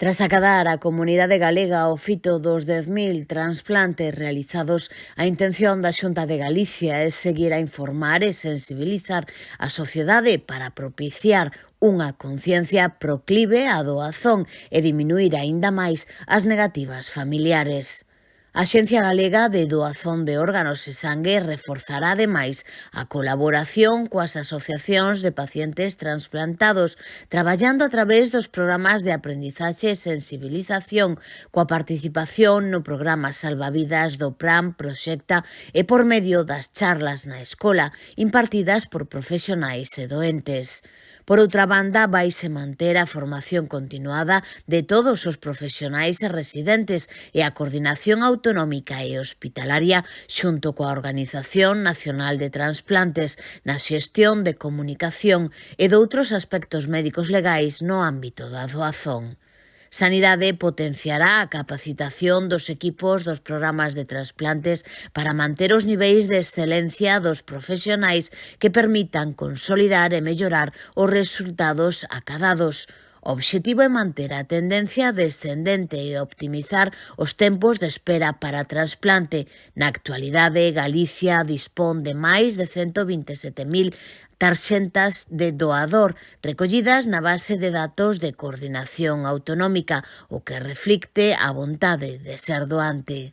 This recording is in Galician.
Tras acadar a comunidade galega o fito dos 10.000 transplantes realizados, a intención da Xunta de Galicia é seguir a informar e sensibilizar a sociedade para propiciar unha conciencia proclive á doazón e diminuir aínda máis as negativas familiares. A Axencia Galega de Doazón de Órganos e Sangue reforzará ademais a colaboración coas asociacións de pacientes transplantados, traballando a través dos programas de aprendizaxe e sensibilización, coa participación no programa Salvavidas do Plan Proxecta e por medio das charlas na escola impartidas por profesionais e doentes. Por outra banda, vaise manter a formación continuada de todos os profesionais e residentes e a coordinación autonómica e hospitalaria xunto coa Organización Nacional de Transplantes na xestión de comunicación e doutros aspectos médicos legais no ámbito da doazón. Sanidade potenciará a capacitación dos equipos dos programas de transplantes para manter os niveis de excelencia dos profesionais que permitan consolidar e mellorar os resultados acadados. O obxectivo é manter a tendencia descendente e optimizar os tempos de espera para trasplante. Na actualidade, Galicia dispón de máis de 127.000 tarxetas de doador recollidas na base de datos de coordinación autonómica, o que reflicte a vontade de ser doante.